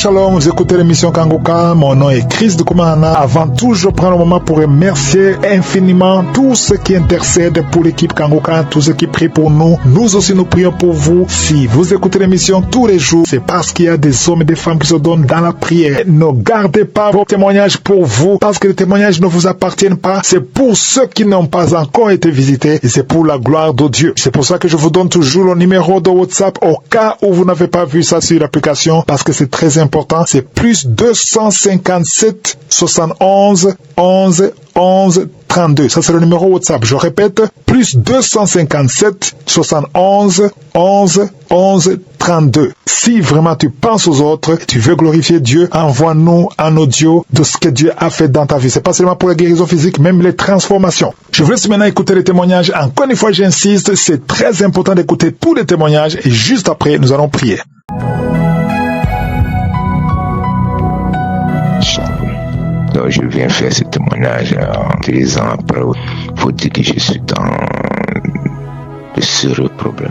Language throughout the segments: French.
Shalom, vous écoutez l'émission Kanguka, mon nom est Chris de Koumana. Avant tout, je prends le moment pour remercier infiniment tous ceux qui intercèdent pour l'équipe Kanguka, tous ceux qui prient pour nous. Nous aussi, nous prions pour vous. Si vous écoutez l'émission tous les jours, c'est parce qu'il y a des hommes et des femmes qui se donnent dans la prière. Ne gardez pas vos témoignages pour vous, parce que les témoignages ne vous appartiennent pas. C'est pour ceux qui n'ont pas encore été visités et c'est pour la gloire de Dieu. C'est pour ça que je vous donne toujours le numéro de WhatsApp au cas où vous n'avez pas vu ça sur l'application, parce que c'est très important. C'est plus 257 71 11 11 32. Ça, c'est le numéro WhatsApp. Je répète, plus 257 71 11 11 32. Si vraiment tu penses aux autres, tu veux glorifier Dieu, envoie-nous un audio de ce que Dieu a fait dans ta vie. C'est pas seulement pour la guérison physique, même les transformations. Je vous laisse maintenant écouter les témoignages. Encore une fois, j'insiste, c'est très important d'écouter tous les témoignages et juste après, nous allons prier. Donc, je viens faire ce témoignage 3 ans après. Il faut dire que je suis dans de sérieux problèmes.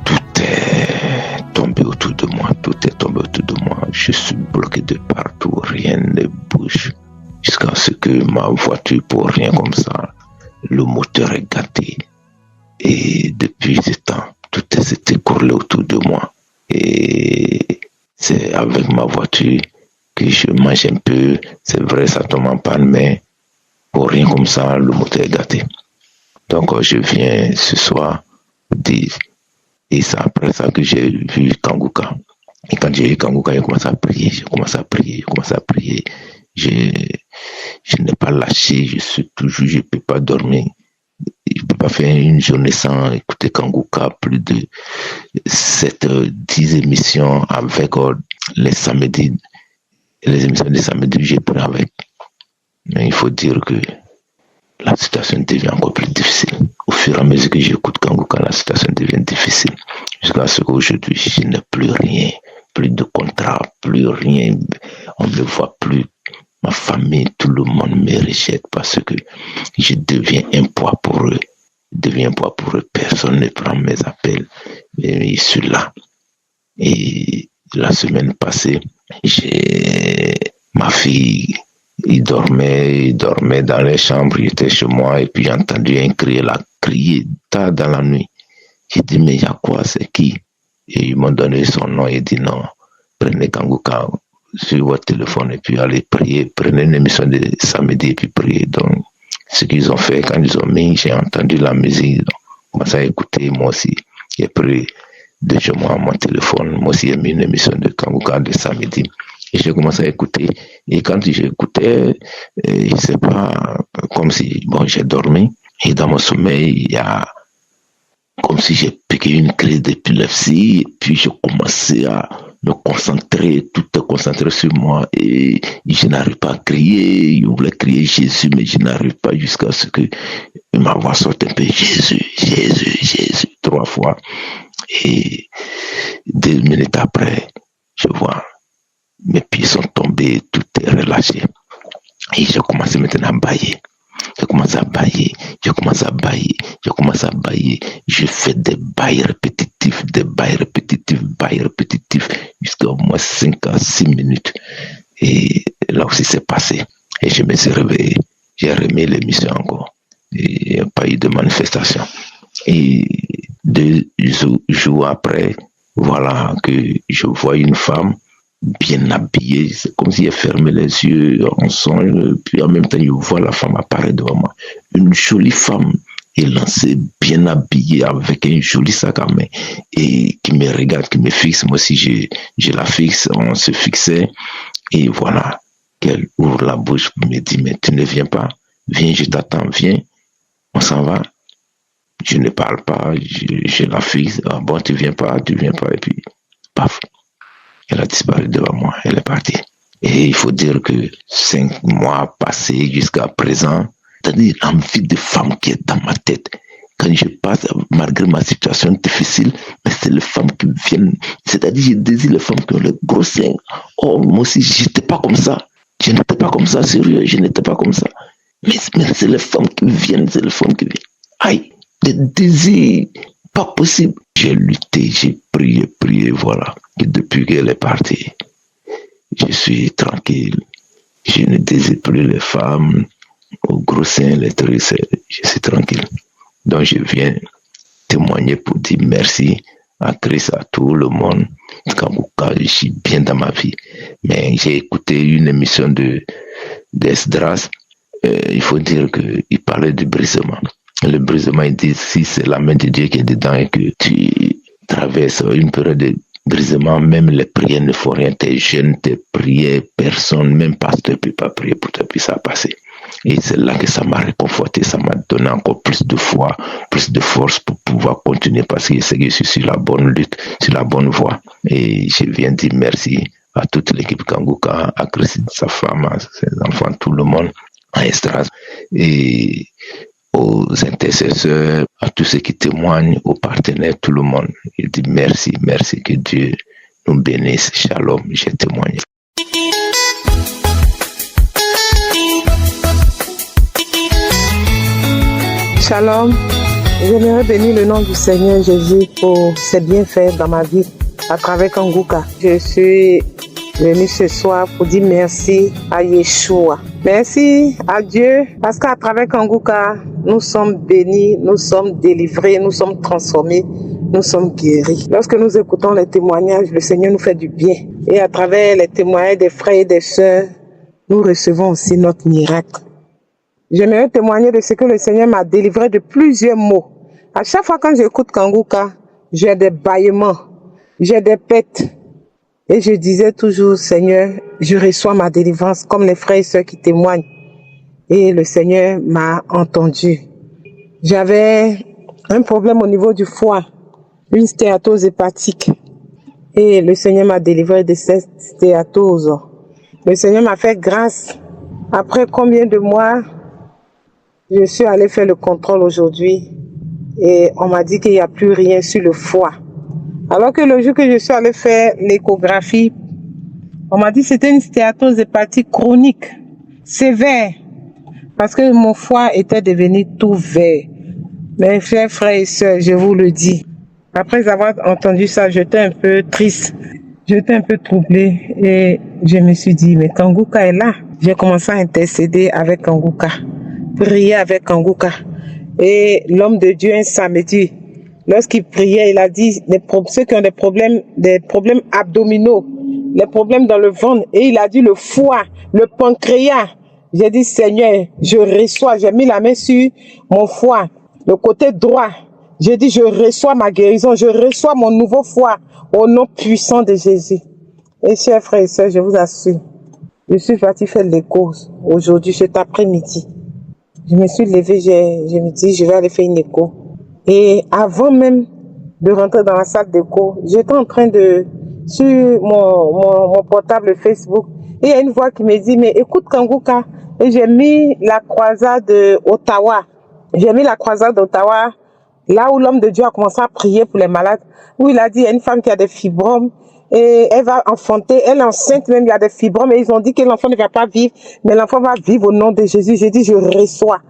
Tout est tombé autour de moi. Tout est tombé autour de moi. Je suis bloqué de partout. Rien ne bouge. Jusqu'à ce que ma voiture, pour rien comme ça, le moteur est gâté. Et depuis ce temps, tout s'est écoulé autour de moi. Et c'est avec ma voiture que je mange un peu, c'est vrai, ça tombe en panne, mais pour rien comme ça, le moteur est gâté. Donc, je viens ce soir dire, et c'est après ça que j'ai vu Kanguka. Et quand j'ai vu Kanguka, j'ai commencé à prier, Je n'ai pas lâché, je suis toujours, je ne peux pas dormir. Je ne peux pas faire une journée sans écouter Kanguka, plus de 7-10 émissions avec les samedis. Les émissions des samedis, j'ai pris avec. Mais il faut dire que la situation devient encore plus difficile. Au fur et à mesure que j'écoute Kanguka, la situation devient difficile. Jusqu'à ce qu'aujourd'hui, je n'ai plus rien, plus de contrat, plus rien. On ne me voit plus. Ma famille, tout le monde me rejette parce que je deviens un poids pour eux. Personne ne prend mes appels. Mais je suis là. Et la semaine passée, ma fille, il dormait dans les chambres, il était chez moi et puis j'ai entendu un cri, elle a crié tard dans la nuit. J'ai dit, mais il y a quoi, c'est qui? Et ils m'ont donné son nom, il dit non, prenez Kanguka sur votre téléphone et puis allez prier, prenez une émission de samedi et puis priez. Donc, ce qu'ils ont fait, quand ils ont mis, j'ai entendu la musique, donc, commencé à écouter, moi aussi, j'ai pris de chez moi mon téléphone, moi aussi j'ai mis une émission de Kanguka de samedi. Et j'ai commencé à écouter. Et quand j'écoutais, je sais pas, comme si, j'ai dormi. Et dans mon sommeil, il y a comme si j'ai piqué une crise d'épilepsie. Et puis j'ai commencé à me concentrer, tout est concentré sur moi. Et je n'arrive pas à crier. Je voulais crier Jésus, mais je n'arrive pas jusqu'à ce que ma voix sorte un peu Jésus, Jésus, Jésus, 3 fois. Et 2 minutes après, je vois mes pieds sont tombés, tout est relâché. Et j'ai commencé maintenant à bailler. Je commence à bailler. Je fais des bails répétitifs, jusqu'à au moins 5 à 6 minutes. Et là aussi c'est passé. Et je me suis réveillé. J'ai remis l'émission encore. Et il n'y a pas eu de manifestation. Et 2 jours après, voilà que je vois une femme bien habillée, c'est comme si elle fermait les yeux en songe, puis en même temps, je vois la femme apparaître devant moi. Une jolie femme élancée, bien habillée, avec un joli sac à main, et qui me regarde, qui me fixe. Moi aussi, je la fixe, on se fixait, et voilà, qu'elle ouvre la bouche, me dit, mais tu ne viens pas, viens, je t'attends, viens, on s'en va. Je ne parle pas, je la fixe, ah bon, tu viens pas, et puis, paf. Elle a disparu devant moi, elle est partie. Et il faut dire que 5 mois passés jusqu'à présent, c'est-à-dire l'envie de femme qui est dans ma tête. Quand je passe, malgré ma situation difficile, mais c'est les femmes qui viennent. C'est-à-dire, je désire les femmes qui ont les gros seins. Oh, moi aussi, je n'étais pas comme ça. Sérieux, je n'étais pas comme ça. Mais c'est les femmes qui viennent, Aïe, des désirs, pas possible. J'ai lutté, j'ai prié, voilà. Et depuis qu'elle est partie, je suis tranquille. Je ne désire plus les femmes aux gros seins, les trucs, je suis tranquille. Donc je viens témoigner pour dire merci à Christ, à tout le monde. Quand je suis bien dans ma vie. Mais j'ai écouté une émission d'Esdras. Il faut dire qu'il parlait du brisement. Le brisement, il dit si c'est la main de Dieu qui est dedans et que tu traverses une période de brisement, même les prières ne font rien. Tes jeûnes, tes prières, personne, même pasteur ne peut pas prier pour toi, puis ça a passé. Et c'est là que ça m'a réconforté, ça m'a donné encore plus de foi, plus de force pour pouvoir continuer parce que je sais que je suis sur la bonne lutte, sur la bonne voie. Et je viens dire merci à toute l'équipe Kanguka, à Christine, sa femme, à ses enfants, tout le monde, à Estras, et aux intercesseurs, à tous ceux qui témoignent, aux partenaires, tout le monde. Je dis merci, merci, que Dieu nous bénisse. Shalom, je témoigne. Shalom, j'aimerais bénir le nom du Seigneur Jésus pour ses bienfaits dans ma vie à travers Kanguka. Je suis venu ce soir pour dire merci à Yeshua. Merci à Dieu parce qu'à travers Kanguka, nous sommes bénis, nous sommes délivrés, nous sommes transformés, nous sommes guéris. Lorsque nous écoutons les témoignages, le Seigneur nous fait du bien. Et à travers les témoignages des frères et des sœurs, nous recevons aussi notre miracle. J'aimerais témoigner de ce que le Seigneur m'a délivré de plusieurs maux. À chaque fois quand j'écoute Kanguka, j'ai des bâillements, j'ai des pètes. Et je disais toujours, Seigneur, je reçois ma délivrance comme les frères et sœurs qui témoignent. Et le Seigneur m'a entendu. J'avais un problème au niveau du foie, une stéatose hépatique. Et le Seigneur m'a délivré de cette stéatose. Le Seigneur m'a fait grâce. Après combien de mois, je suis allée faire le contrôle aujourd'hui et on m'a dit qu'il n'y a plus rien sur le foie. Alors que le jour que je suis allée faire l'échographie, on m'a dit que c'était une stéatose hépatique chronique, sévère, parce que mon foie était devenu tout vert. Mes chers frères et sœurs, je vous le dis, après avoir entendu ça, j'étais un peu triste, j'étais un peu troublée et je me suis dit, mais Kanguka est là. J'ai commencé à intercéder avec Kanguka, prier avec Kanguka. Et l'homme de Dieu, un samedi, lorsqu'il priait, il a dit, ceux qui ont des problèmes abdominaux, les problèmes dans le ventre, et il a dit le foie, le pancréas. J'ai dit, Seigneur, je reçois, j'ai mis la main sur mon foie, le côté droit. J'ai dit, je reçois ma guérison, je reçois mon nouveau foie au nom puissant de Jésus. Et chers frères et sœurs, je vous assure, je suis partie faire l'écho aujourd'hui, cet après-midi. Je me suis levée, je me dis, je vais aller faire une écho. Et avant même de rentrer dans la salle d'écho, j'étais en train sur mon portable Facebook, et il y a une voix qui me dit, mais écoute Kanguka, et j'ai mis la croisade d'Ottawa. J'ai mis la croisade d'Ottawa, là où l'homme de Dieu a commencé à prier pour les malades, où il a dit, il y a une femme qui a des fibromes, et elle va enfanter, elle est enceinte même, il y a des fibromes, et ils ont dit que l'enfant ne va pas vivre, mais l'enfant va vivre au nom de Jésus. J'ai dit, je reçois.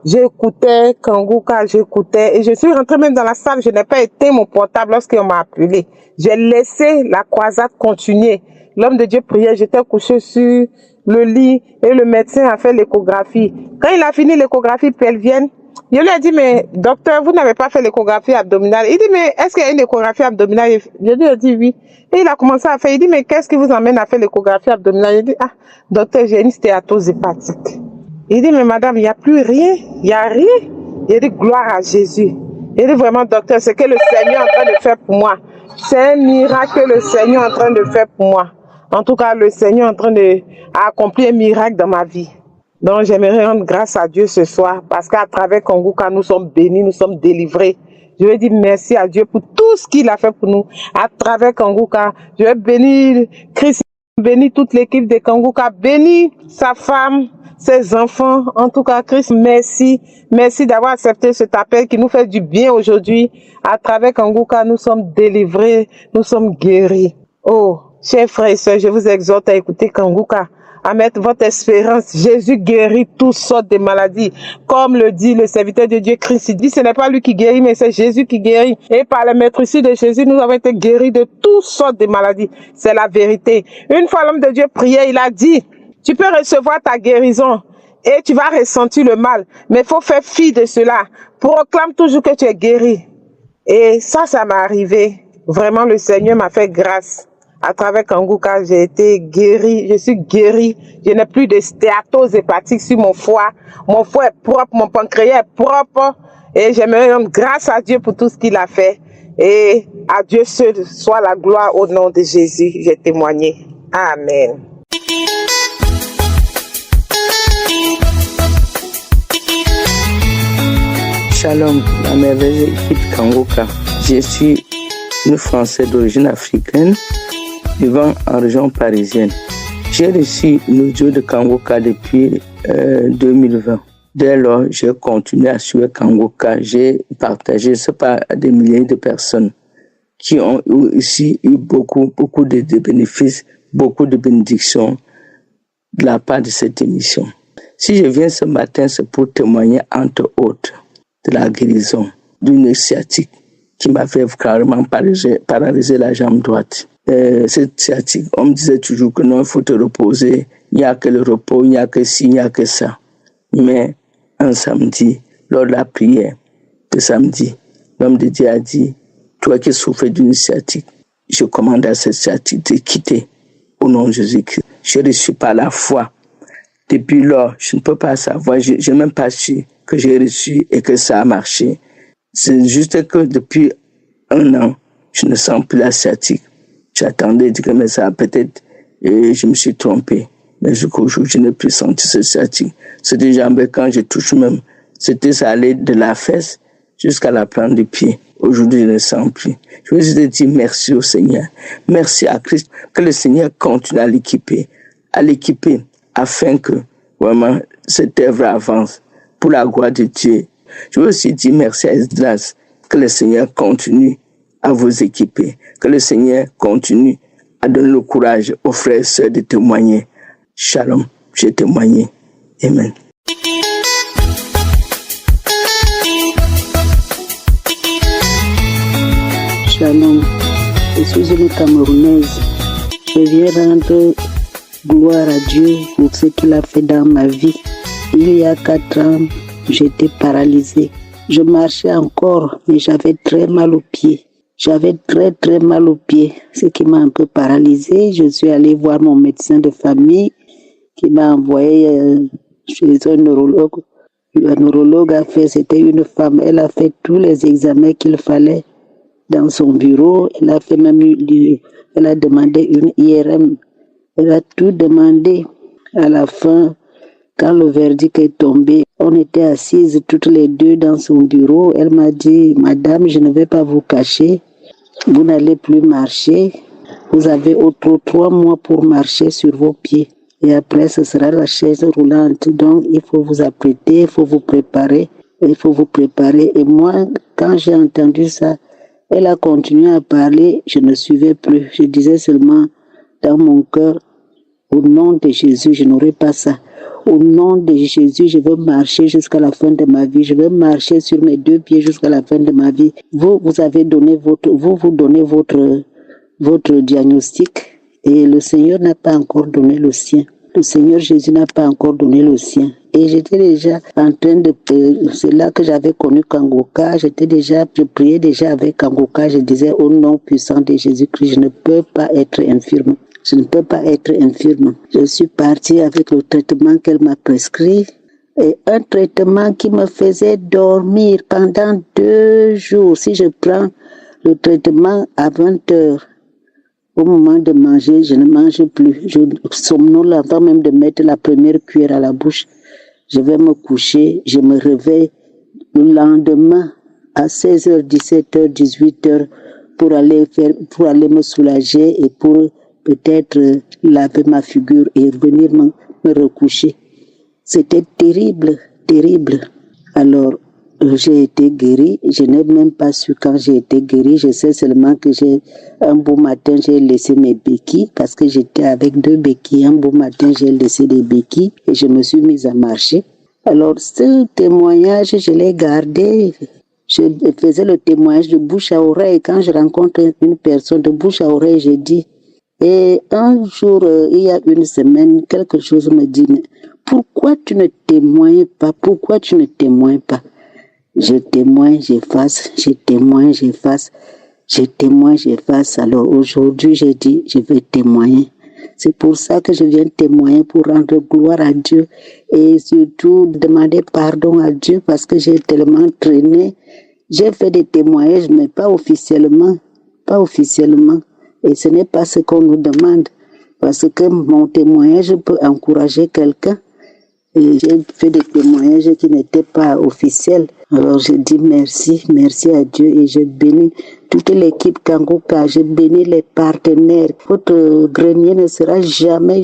J'écoutais Kanguka, j'écoutais, et je suis rentrée même dans la salle, je n'ai pas éteint mon portable lorsqu'on m'a appelé. J'ai laissé la croisade continuer. L'homme de Dieu priait, j'étais couchée sur le lit, et le médecin a fait l'échographie. Quand il a fini l'échographie pelvienne, je lui ai dit, mais docteur, vous n'avez pas fait l'échographie abdominale. Il dit, mais est-ce qu'il y a une échographie abdominale? Je lui ai dit oui. Et il a commencé à faire, il dit, mais qu'est-ce qui vous emmène à faire l'échographie abdominale? Il dit, ah, docteur, j'ai une stéatose hépatique. Il dit, mais madame, il n'y a plus rien, il n'y a rien. Il dit, gloire à Jésus. Il dit, vraiment, docteur, c'est que le Seigneur est en train de faire pour moi. C'est un miracle que le Seigneur est en train de faire pour moi. En tout cas, le Seigneur est en train d'accomplir un miracle dans ma vie. Donc, j'aimerais rendre grâce à Dieu ce soir, parce qu'à travers Kanguka, nous sommes bénis, nous sommes délivrés. Je vais dire merci à Dieu pour tout ce qu'il a fait pour nous. À travers Kanguka, je vais bénir Christ, bénir toute l'équipe de Kanguka, bénir sa femme, ses enfants. En tout cas, Christ, merci. Merci d'avoir accepté cet appel qui nous fait du bien aujourd'hui. À travers Kanguka, nous sommes délivrés, nous sommes guéris. Oh, chers frères et sœurs, je vous exhorte à écouter Kanguka. à mettre votre espérance. Jésus guérit toutes sortes de maladies. Comme le dit le serviteur de Dieu Christ, il dit ce n'est pas lui qui guérit, mais c'est Jésus qui guérit. Et par la maîtrise de Jésus, nous avons été guéris de toutes sortes de maladies. C'est la vérité. Une fois l'homme de Dieu priait, il a dit, tu peux recevoir ta guérison et tu vas ressentir le mal. Mais il faut faire fi de cela. Proclame toujours que tu es guéri. Et ça m'est arrivé. Vraiment, le Seigneur m'a fait grâce. À travers Kanguka, j'ai été guéri. Je suis guéri. Je n'ai plus de stéatose hépatique sur mon foie. Mon foie est propre, mon pancréas est propre. Et j'aimerais rendre grâce à Dieu pour tout ce qu'il a fait. Et à Dieu seul soit la gloire au nom de Jésus. J'ai témoigné. Amen. Shalom, la merveilleuse équipe Kanguka. Je suis une Française d'origine africaine vivant en région parisienne. J'ai reçu l'audio de Kanguka depuis 2020. Dès lors, j'ai continué à suivre Kanguka. J'ai partagé ça par des milliers de personnes qui ont aussi eu beaucoup de bénéfices, beaucoup de bénédictions de la part de cette émission. Si je viens ce matin, c'est pour témoigner entre autres de la guérison d'une sciatique qui m'avait carrément paralysé la jambe droite. Cette sciatique, on me disait toujours que non, il faut te reposer, il n'y a que le repos, il n'y a que ci, il n'y a que ça. Mais un samedi, lors de la prière de samedi, l'homme de Dieu a dit, toi qui souffres d'une sciatique, je commande à cette sciatique de quitter au nom de Jésus-Christ. Je reçu par la foi. Depuis lors, je ne peux pas savoir, je n'ai même pas su que j'ai reçu et que ça a marché. C'est juste que depuis 1 an, je ne sens plus la sciatique. J'attendais, je disais, mais ça peut-être, et je me suis trompé. Mais jusqu'au jour, je n'ai plus senti ce sciatique. C'était jamais quand je touche même, ça allait de la fesse jusqu'à la plante du pied. Aujourd'hui, je ne sens plus. Je veux juste dire merci au Seigneur. Merci à Christ. Que le Seigneur continue à l'équiper, afin que vraiment cette œuvre avance pour la gloire de Dieu. Je veux aussi dire merci à Esdras. Que le Seigneur continue à vous équiper. Que le Seigneur continue à donner le courage aux frères et sœurs de témoigner. Shalom, j'ai témoigné. Amen. Shalom, je suis une Camerounaise. Je viens rendre gloire à Dieu pour ce qu'il a fait dans ma vie. Il y a 4 ans, j'étais paralysée. Je marchais encore, mais j'avais très mal aux pieds. J'avais très mal aux pieds, ce qui m'a un peu paralysée. Je suis allée voir mon médecin de famille qui m'a envoyé chez un neurologue. Le neurologue c'était une femme. Elle a fait tous les examens qu'il fallait dans son bureau. Elle a fait même elle a demandé une IRM. Elle a tout demandé. À la fin, quand le verdict est tombé, on était assises toutes les deux dans son bureau. Elle m'a dit, Madame, je ne vais pas vous cacher. Vous n'allez plus marcher. Vous avez autre 3 mois pour marcher sur vos pieds. Et après, ce sera la chaise roulante. Donc, il faut vous apprêter, il faut vous préparer. Et moi, quand j'ai entendu ça, elle a continué à parler. Je ne suivais plus. Je disais seulement dans mon cœur, au nom de Jésus, je n'aurai pas ça. Au nom de Jésus, je veux marcher jusqu'à la fin de ma vie. Je veux marcher sur mes 2 pieds jusqu'à la fin de ma vie. Vous avez donné vous donnez votre diagnostic et le Seigneur n'a pas encore donné le sien. Le Seigneur Jésus n'a pas encore donné le sien. Et j'étais déjà en train de... c'est là que j'avais connu Kanguka. Je priais déjà avec Kanguka. Je disais, au nom puissant de Jésus-Christ, je ne peux pas être infirme. Je ne peux pas être infirme. Je suis partie avec le traitement qu'elle m'a prescrit. Et un traitement qui me faisait dormir pendant 2 jours. Si je prends le traitement à 20 heures, au moment de manger, je ne mange plus. Je somnole avant même de mettre la première cuillère à la bouche. Je vais me coucher, je me réveille le lendemain à 16h, 17h, 18h pour aller me soulager et pour peut-être laver ma figure et revenir me recoucher. C'était terrible. Alors, j'ai été guérie. Je n'ai même pas su quand j'ai été guérie. Je sais seulement que un beau matin, j'ai laissé mes béquilles parce que j'étais avec 2 béquilles. Un beau matin, j'ai laissé des béquilles et je me suis mise à marcher. Alors, ce témoignage, je l'ai gardé. Je faisais le témoignage de bouche à oreille. Quand je rencontre une personne de bouche à oreille, je dis. Et un jour, il y a une semaine, quelque chose me dit, mais pourquoi tu ne témoignes pas? Pourquoi tu ne témoignes pas? Je témoigne, j'efface, je témoigne, j'efface, je témoigne, j'efface. Alors aujourd'hui, j'ai dit, je vais témoigner. C'est pour ça que je viens témoigner, pour rendre gloire à Dieu et surtout demander pardon à Dieu parce que j'ai tellement traîné. J'ai fait des témoignages, mais pas officiellement. Pas officiellement. Et ce n'est pas ce qu'on nous demande. Parce que mon témoignage peut encourager quelqu'un. Et j'ai fait des témoignages qui n'étaient pas officiels. Alors je dis merci à Dieu et je bénis toute l'équipe Kangoka, je bénis les partenaires. Votre grenier ne sera jamais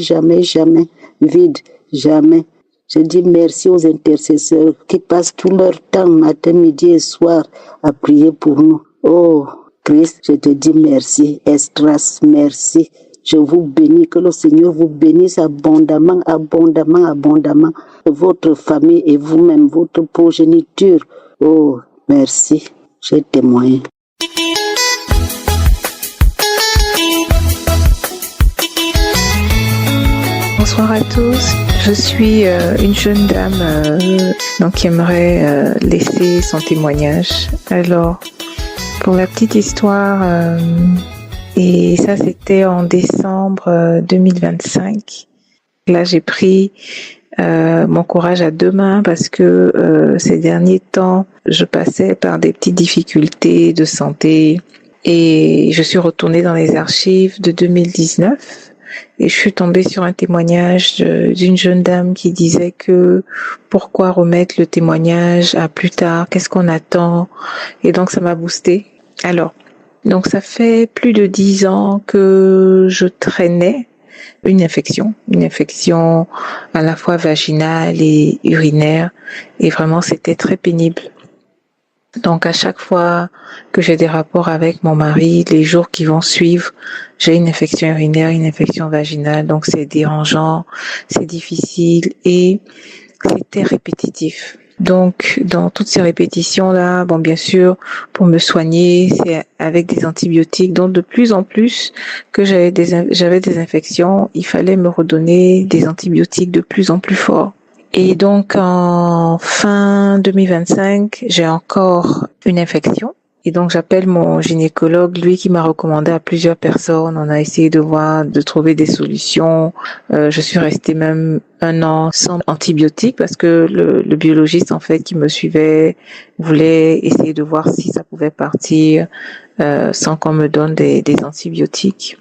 vide, jamais. Je dis merci aux intercesseurs qui passent tout leur temps, matin, midi et soir, à prier pour nous. Oh Christ, je te dis merci. Estras, merci. Je vous bénis, que le Seigneur vous bénisse abondamment. Votre famille et vous-même, votre progéniture. Oh, merci. J'ai témoigné. Bonsoir à tous. Je suis une jeune dame qui aimerait laisser son témoignage. Alors, pour la petite histoire, et ça c'était en décembre 2025. Là, j'ai pris mon courage à 2 mains parce que ces derniers temps, je passais par des petites difficultés de santé et je suis retournée dans les archives de 2019. Et je suis tombée sur un témoignage d'une jeune dame qui disait que pourquoi remettre le témoignage à plus tard, qu'est-ce qu'on attend? Et donc ça m'a boostée. Alors, donc ça fait plus de 10 ans que je traînais une infection à la fois vaginale et urinaire. Et vraiment c'était très pénible. Donc à chaque fois que j'ai des rapports avec mon mari, les jours qui vont suivre, j'ai une infection urinaire, une infection vaginale, donc c'est dérangeant, c'est difficile et c'était répétitif. Donc dans toutes ces répétitions-là, bon bien sûr, pour me soigner, c'est avec des antibiotiques. Donc de plus en plus que j'avais des infections, il fallait me redonner des antibiotiques de plus en plus forts. Et donc, en fin 2025, j'ai encore une infection. Et donc, j'appelle mon gynécologue, lui qui m'a recommandé à plusieurs personnes. On a essayé de trouver des solutions. Je suis restée même 1 an sans antibiotiques parce que le biologiste, en fait, qui me suivait, voulait essayer de voir si ça pouvait partir sans qu'on me donne des antibiotiques.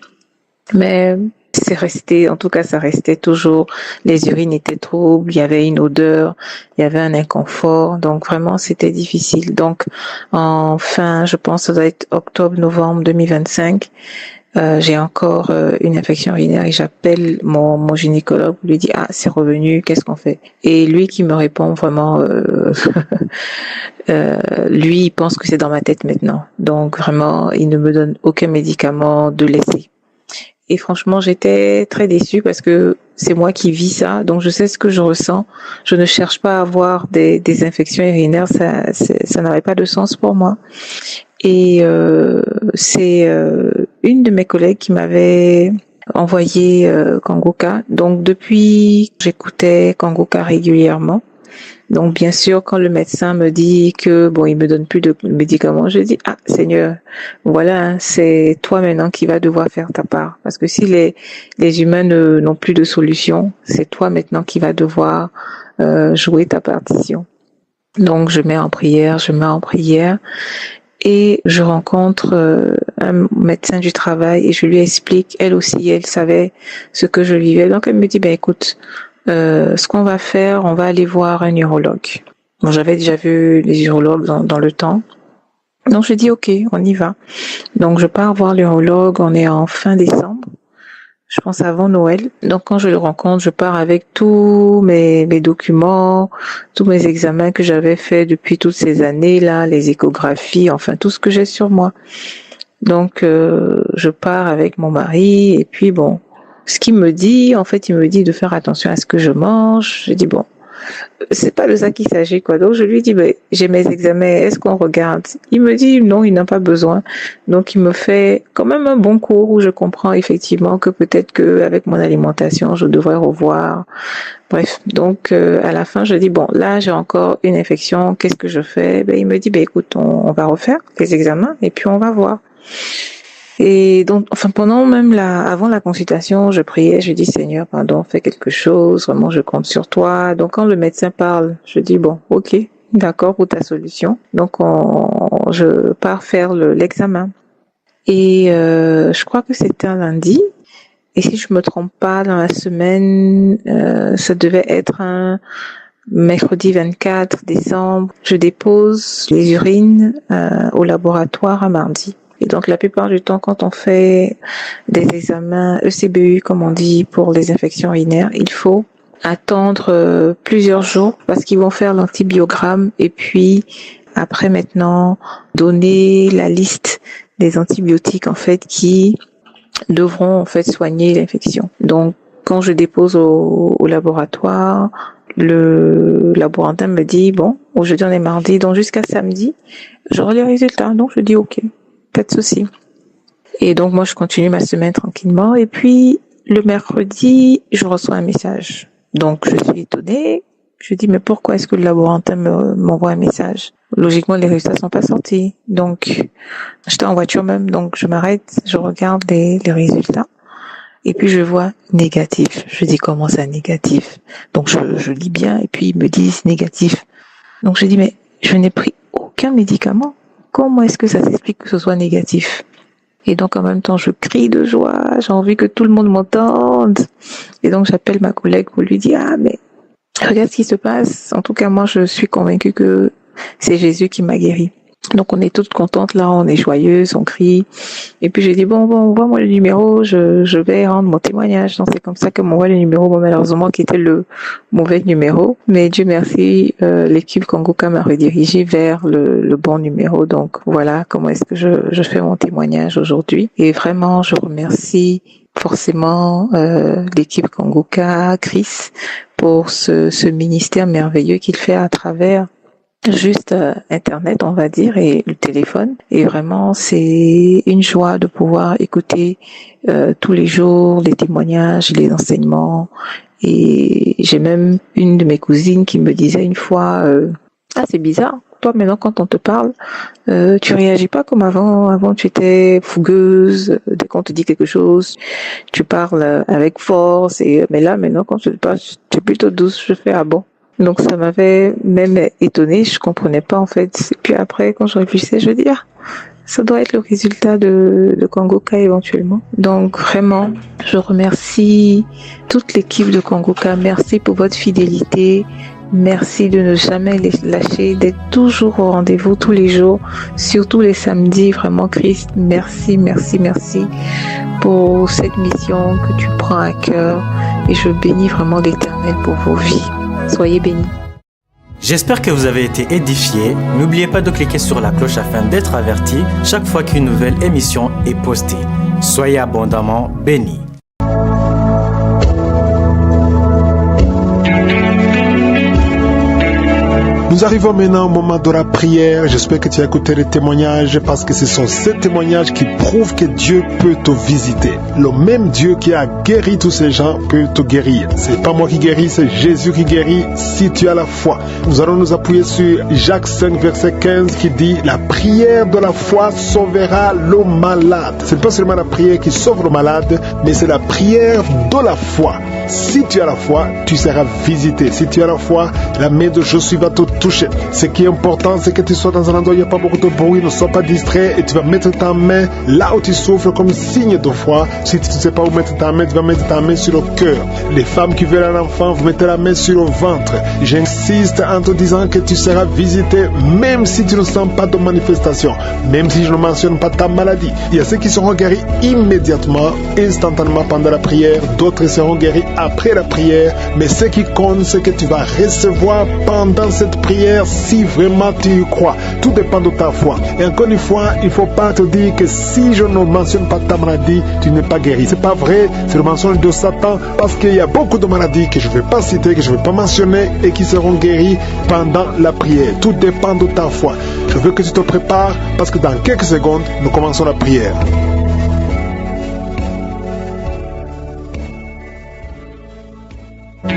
Mais ça restait toujours, les urines étaient troubles, il y avait une odeur, il y avait un inconfort, donc vraiment c'était difficile. Donc je pense que ça doit être octobre-novembre 2025, j'ai encore une infection urinaire et j'appelle mon gynécologue, lui dit c'est revenu, qu'est-ce qu'on fait? Et lui qui me répond vraiment, lui il pense que c'est dans ma tête maintenant, donc vraiment il ne me donne aucun médicament de laisser. Et franchement, j'étais très déçue parce que c'est moi qui vis ça, donc je sais ce que je ressens. Je ne cherche pas à avoir des infections urinaires, ça n'aurait pas de sens pour moi. Et c'est une de mes collègues qui m'avait envoyé Kangoka. Donc depuis, j'écoutais Kangoka régulièrement. Donc bien sûr, quand le médecin me dit que il me donne plus de médicaments, je dis Seigneur, voilà, c'est toi maintenant qui vas devoir faire ta part, parce que si les humains n'ont plus de solution, c'est toi maintenant qui vas devoir jouer ta partition. Donc je mets en prière et je rencontre un médecin du travail et je lui explique, elle aussi, elle savait ce que je vivais. Donc elle me dit écoute, ce qu'on va faire, on va aller voir un urologue. Bon, j'avais déjà vu les urologues dans le temps. Donc je dis ok, on y va. Donc je pars voir l'urologue, on est en fin décembre. je pense avant Noël. Donc quand je le rencontre, je pars avec tous mes documents, tous mes examens que j'avais faits depuis toutes ces années-là, les échographies, enfin tout ce que j'ai sur moi. Donc je pars avec mon mari et puis bon, ce qu'il me dit, en fait, il me dit de faire attention à ce que je mange. Je dis bon, c'est pas de ça qu'il s'agit quoi. Donc je lui dis j'ai mes examens, est-ce qu'on regarde? Il me dit non, il n'a pas besoin. Donc il me fait quand même un bon cours où je comprends effectivement que peut-être que avec mon alimentation je devrais revoir. Bref, donc à la fin je dis bon, là j'ai encore une infection, qu'est-ce que je fais? Il me dit écoute, on va refaire les examens et puis on va voir. Et donc, enfin, pendant même avant la consultation, je priais, je dis Seigneur, pardon, fais quelque chose, vraiment, je compte sur toi. Donc, quand le médecin parle, je dis bon, ok, d'accord pour ta solution. Donc, je pars faire l'examen. Et je crois que c'était un lundi. Et si je me trompe pas, dans la semaine, ça devait être un mercredi 24 décembre. Je dépose les urines au laboratoire un mardi. Et donc, la plupart du temps, quand on fait des examens ECBU, comme on dit, pour les infections urinaires, il faut attendre plusieurs jours parce qu'ils vont faire l'antibiogramme et puis après maintenant donner la liste des antibiotiques en fait qui devront en fait soigner l'infection. Donc, quand je dépose au laboratoire, le laborantin me dit bon, aujourd'hui on est mardi, donc jusqu'à samedi, j'aurai les résultats. Donc, je dis ok. Pas de souci. Et donc moi je continue ma semaine tranquillement et puis le mercredi je reçois un message. Donc je suis étonnée. Je dis mais pourquoi est-ce que le laborantin m'envoie un message? Logiquement les résultats sont pas sortis. Donc j'étais en voiture même, donc je m'arrête, je regarde les résultats et puis je vois négatif. Je dis comment ça négatif? Donc je lis bien et puis ils me disent négatif. Donc je dis mais je n'ai pris aucun médicament. Comment est-ce que ça s'explique que ce soit négatif? Et donc, en même temps, je crie de joie, j'ai envie que tout le monde m'entende. Et donc, j'appelle ma collègue pour lui dire, mais regarde ce qui se passe. En tout cas, moi, je suis convaincue que c'est Jésus qui m'a guéri. Donc, on est toutes contentes, là, on est joyeuses, on crie. Et puis, j'ai dit, bon, envoie-moi le numéro, je vais rendre mon témoignage. Donc, c'est comme ça que m'envoie le numéro, bon, malheureusement, qui était le mauvais numéro. Mais Dieu merci, l'équipe Congoca m'a redirigé vers le bon numéro. Donc, voilà comment est-ce que je fais mon témoignage aujourd'hui. Et vraiment, je remercie forcément l'équipe Congoca, Chris, pour ce ministère merveilleux qu'il fait à travers juste Internet, on va dire, et le téléphone. Et vraiment, c'est une joie de pouvoir écouter tous les jours les témoignages, les enseignements. Et j'ai même une de mes cousines qui me disait une fois, c'est bizarre. Toi, maintenant, quand on te parle, tu réagis pas comme avant. Avant, tu étais fougueuse. Dès qu'on te dit quelque chose, tu parles avec force. Mais là, maintenant, quand je te parle, tu es plutôt douce. Je fais, ah bon. Donc ça m'avait même étonnée, je comprenais pas en fait. Et puis après, quand je réfléchissais, je dis ça doit être le résultat de Congoca éventuellement. Donc vraiment, je remercie toute l'équipe de Congoca. Merci pour votre fidélité. Merci de ne jamais les lâcher, d'être toujours au rendez-vous tous les jours, surtout les samedis. Vraiment, Christ, merci pour cette mission que tu prends à cœur. Et je bénis vraiment l'Éternel pour vos vies. Soyez bénis. J'espère que vous avez été édifiés. N'oubliez pas de cliquer sur la cloche afin d'être averti chaque fois qu'une nouvelle émission est postée. Soyez abondamment bénis. Nous arrivons maintenant au moment de la prière. J'espère que tu as écouté les témoignages parce que ce sont ces témoignages qui prouvent que Dieu peut te visiter. Le même Dieu qui a guéri tous ces gens peut te guérir. C'est pas moi qui guéris, c'est Jésus qui guérit si tu as la foi. Nous allons nous appuyer sur Jacques 5 verset 15 qui dit « La prière de la foi sauvera le malade ». Ce n'est pas seulement la prière qui sauve le malade, mais c'est la prière de la foi. Si tu as la foi, tu seras visité. Si tu as la foi, la main de Jésus va te toucher. Ce qui est important, c'est que tu sois dans un endroit où il n'y a pas beaucoup de bruit, ne sois pas distrait et tu vas mettre ta main là où tu souffres comme signe de foi. Si tu ne sais pas où mettre ta main, tu vas mettre ta main sur le cœur. Les femmes qui veulent un enfant, vous mettez la main sur le ventre. J'insiste en te disant que tu seras visité même si tu ne sens pas de manifestation, même si je ne mentionne pas ta maladie. Il y a ceux qui seront guéris immédiatement, instantanément pendant la prière, d'autres seront guéris après la prière, mais ce qui compte, c'est que tu vas recevoir pendant cette prière si vraiment tu y crois. Tout dépend de ta foi. Et encore une fois, il ne faut pas te dire que si je ne mentionne pas ta maladie, tu n'es pas guéri. C'est pas vrai, c'est le mensonge de Satan, parce qu'il y a beaucoup de maladies que je ne vais pas citer, que je ne vais pas mentionner et qui seront guéries pendant la prière. Tout dépend de ta foi. Je veux que tu te prépares parce que dans quelques secondes, nous commençons la prière.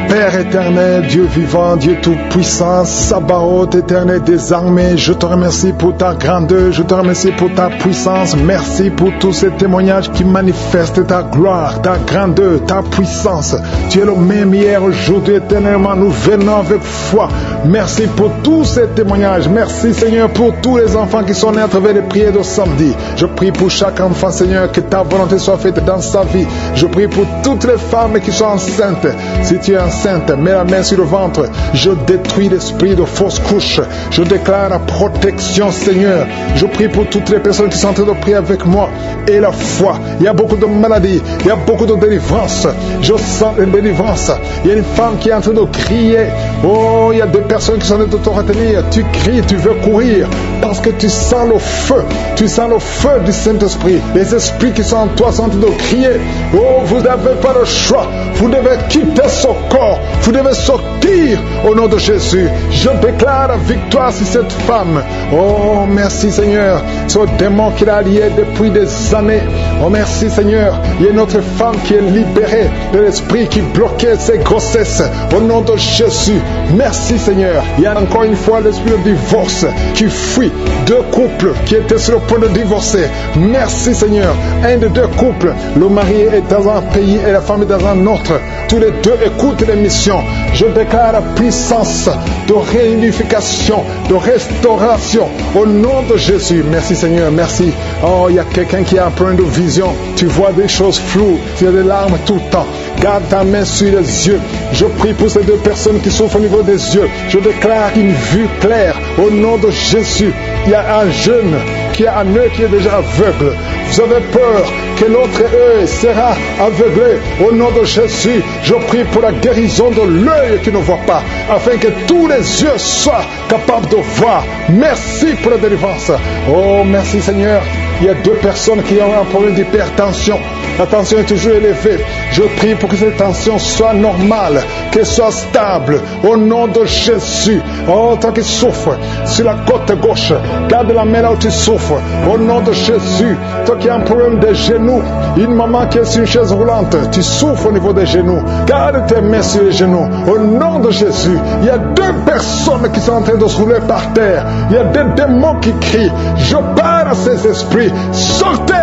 Père éternel, Dieu vivant, Dieu tout-puissant, Sabaoth, éternel des armées, je te remercie pour ta grandeur, je te remercie pour ta puissance, merci pour tous ces témoignages qui manifestent ta gloire, ta grandeur, ta puissance. Tu es le même hier, aujourd'hui, éternellement, nous venons avec foi. Merci pour tous ces témoignages, merci Seigneur pour tous les enfants qui sont nés à travers les prières de samedi. Je prie pour chaque enfant, Seigneur, que ta volonté soit faite dans sa vie. Je prie pour toutes les femmes qui sont enceintes. Si tu es enceinte, mets la main sur le ventre. Je détruis l'esprit de fausse couche. Je déclare la protection, Seigneur. Je prie pour toutes les personnes qui sont en train de prier avec moi. Et la foi. Il y a beaucoup de maladies. Il y a beaucoup de délivrance. Je sens une délivrance. Il y a une femme qui est en train de crier. Oh, il y a deux personnes qui sont en train de te retenir. Tu cries, tu veux courir. Parce que tu sens le feu. Tu sens le feu du Saint-Esprit. Les esprits qui sont en toi sont en train de crier. Oh, vous n'avez pas le choix. Vous devez quitter ce corps. Vous devez sortir au nom de Jésus. Je déclare la victoire sur cette femme. Oh, merci Seigneur. Ce démon qui l'a lié depuis des années. Oh, merci Seigneur. Il y a une autre femme qui est libérée de l'esprit qui bloquait ses grossesses. Au nom de Jésus. Merci Seigneur. Il y a encore une fois l'esprit de divorce qui fuit. Deux couples qui étaient sur le point de divorcer. Merci Seigneur. Un des deux couples, le mari est dans un pays et la femme est dans un autre. Tous les deux écoutent l'émission. Je déclare la puissance de réunification, de restauration au nom de Jésus. Merci Seigneur, merci. Oh, il y a quelqu'un qui a un problème de vision. Tu vois des choses floues, tu as des larmes tout le temps. Garde ta main sur les yeux. Je prie pour ces deux personnes qui souffrent au niveau des yeux. Je déclare une vue claire au nom de Jésus. Il y a un jeune qui a un œil qui est déjà aveugle. Vous avez peur que l'autre œil sera aveuglé. Au nom de Jésus, je prie pour la guérison de l'œil qui ne voit pas, afin que tous les yeux soient capables de voir. Merci pour la délivrance. Oh, merci Seigneur. Il y a deux personnes qui ont un problème d'hypertension. La tension est toujours élevée. Je prie pour que cette tension soit normale, qu'elle soit stable. Au nom de Jésus. Oh, toi qui souffres sur la côte gauche, garde la main là où tu souffres. Au nom de Jésus. Toi qui as un problème de genoux, une maman qui est sur une chaise roulante, tu souffres au niveau des genoux. Garde tes mains sur les genoux. Au nom de Jésus. Il y a deux personnes qui sont en train de se rouler par terre. Il y a des démons qui crient. Je parle à ces esprits. Sortez,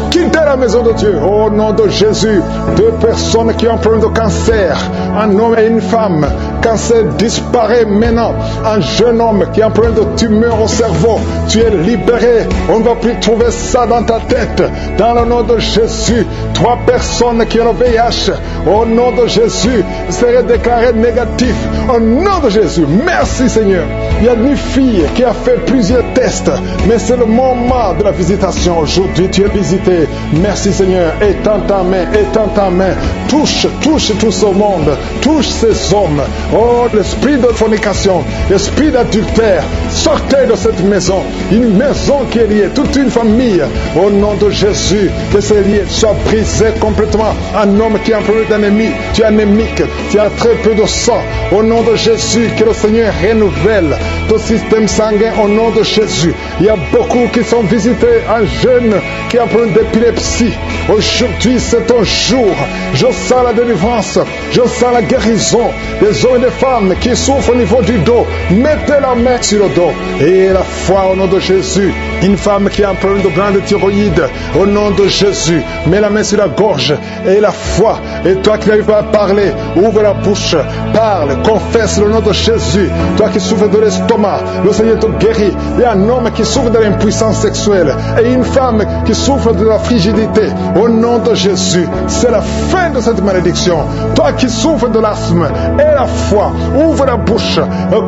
quittez la maison de Dieu. Au nom de Jésus. Deux personnes qui ont un problème de cancer, un homme et une femme. Cancer disparaît maintenant. Un jeune homme qui a un problème de tumeur au cerveau. Tu es libéré. On ne va plus trouver ça dans ta tête. Dans le nom de Jésus. Trois personnes qui ont le VIH. Au nom de Jésus. Seraient déclarées négatives. Au nom de Jésus. Merci Seigneur. Il y a une fille qui a fait plusieurs tests. Mais c'est le moment de la visitation. Aujourd'hui tu es visité. Merci Seigneur. Étends ta main. Étends ta main. Touche tout ce monde. Touche ces hommes. Oh, l'esprit de fornication, l'esprit d'adultère, sortez de cette maison. Une maison qui est liée, toute une famille. Au nom de Jésus, que ces liens soient brisés complètement. Un homme qui a un problème d'ennemi, tu es anémique, tu as très peu de sang. Au nom de Jésus, que le Seigneur renouvelle ton système sanguin au nom de Jésus. Il y a beaucoup qui sont allons visiter un jeune qui a un problème d'épilepsie. Aujourd'hui, c'est ton jour. Je sens la délivrance. Je sens la guérison des hommes et des femmes qui souffrent au niveau du dos. Mettez la main sur le dos. Et la foi au nom de Jésus. Une femme qui a un problème de glande thyroïde, au nom de Jésus, mets la main sur la gorge. Et la foi. Et toi qui n'arrives pas à parler, ouvre la bouche. Parle, confesse le nom de Jésus. Toi qui souffres de l'estomac, le Seigneur te guérit. Il y a un homme qui souffre de l'impuissance sexuelle et une femme qui souffre de la frigidité. Au nom de Jésus, c'est la fin de cette malédiction. Toi qui souffres de l'asthme et la foi, ouvre la bouche,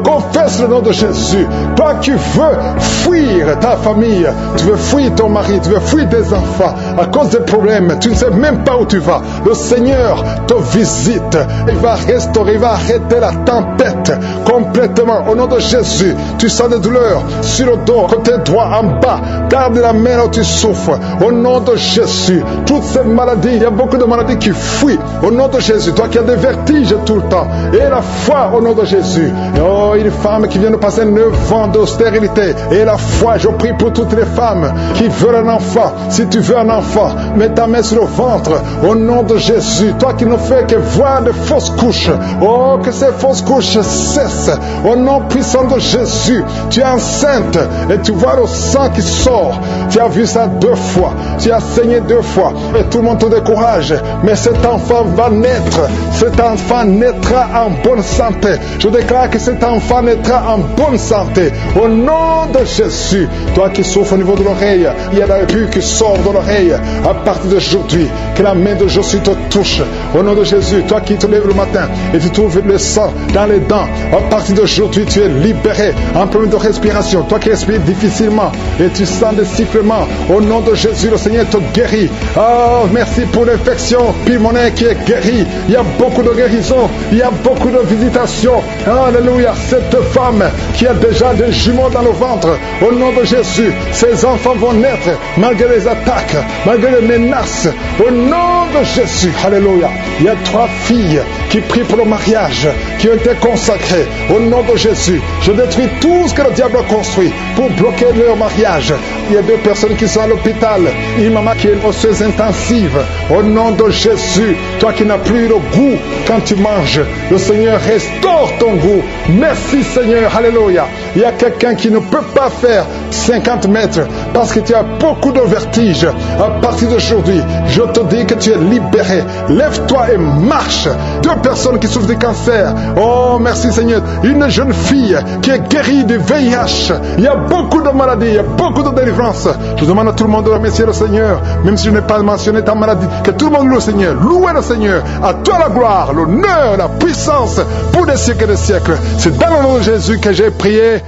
confesse le nom de Jésus. Toi qui veux fuir ta famille, tu veux fuir ton mari, tu veux fuir tes enfants à cause des problèmes, tu ne sais même pas où tu vas. Le Seigneur te visite, il va restaurer, il va arrêter la tempête complètement. Au nom de Jésus, tu sens des douleurs sur le dos, côté droit en bas, garde la main là où tu souffres. Au nom de Jésus, toutes ces maladies, il y a beaucoup de maladies qui fuient. Au nom de Jésus, toi qui as des vertiges tout le temps, et la foi au nom de Jésus. Oh, une femme qui vient de passer 9 ans de stérilité, et la foi, je prie pour toutes les femmes qui veulent un enfant. Si tu veux un enfant, mets ta main sur le ventre. Au nom de Jésus, toi qui ne fais que voir de fausses couches, oh, que ces fausses couches cessent. Au nom puissant de Jésus, tu es enceinte et tu vois le sang qui sort. Tu as vu ça 2 fois, tu as saigné 2 fois et tout le monde te décourage. Mais cet enfant va naître, cet enfant naîtra en bonne santé. Je déclare que cet enfant naîtra en bonne santé. Au nom de Jésus, toi qui souffres au niveau de l'oreille, il y a la pus qui sort de l'oreille. À partir d'aujourd'hui, que la main de Jésus te touche. Au nom de Jésus, toi qui te lèves le matin et tu trouves le sang dans les dents, à partir d'aujourd'hui, tu es libéré. Un problème de respiration, toi qui respires difficilement et tu sens des sifflements, au nom de Jésus, le Seigneur te guérit. Oh, merci pour l'infection pulmonaire qui est guérie. Il y a beaucoup de guérison, il y a beaucoup de visitations. Alléluia, cette femme qui a déjà des jumeaux dans le ventre, au nom de Jésus, ses enfants vont naître malgré les attaques, malgré les menaces. Au nom de Jésus, alléluia. Il y a 3 filles qui prient pour le mariage, qui ont été consacrées. Au nom de Jésus, je détruis tout ce que le diable a construit pour bloquer leur mariage. Il y a 2 personnes qui sont à l'hôpital. Une maman qui est osseuse intensive. Au nom de Jésus, toi qui n'as plus le goût quand tu manges, le Seigneur restaure ton goût. Merci Seigneur, alléluia. Il y a quelqu'un qui ne peut pas faire 50 mètres parce que tu as beaucoup de vertige. À partir d'aujourd'hui, je te dis que tu es libéré. Lève-toi et marche. 2 personnes qui souffrent du cancer. Oh, merci Seigneur. Une jeune fille qui est guérie du VIH. Il y a beaucoup de maladies, il y a beaucoup de délivrance. Je demande à tout le monde de remercier le Seigneur, même si je n'ai pas mentionné ta maladie. Que tout le monde loue le Seigneur. Louez le Seigneur. À toi la gloire, l'honneur, la puissance pour des siècles et des siècles. C'est dans le nom de Jésus que j'ai prié.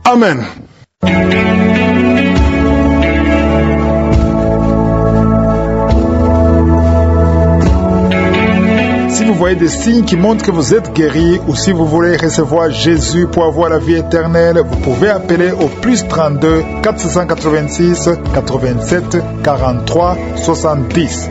Amen. Si vous voyez des signes qui montrent que vous êtes guéri ou si vous voulez recevoir Jésus pour avoir la vie éternelle, vous pouvez appeler au plus 32 486 87 43 70.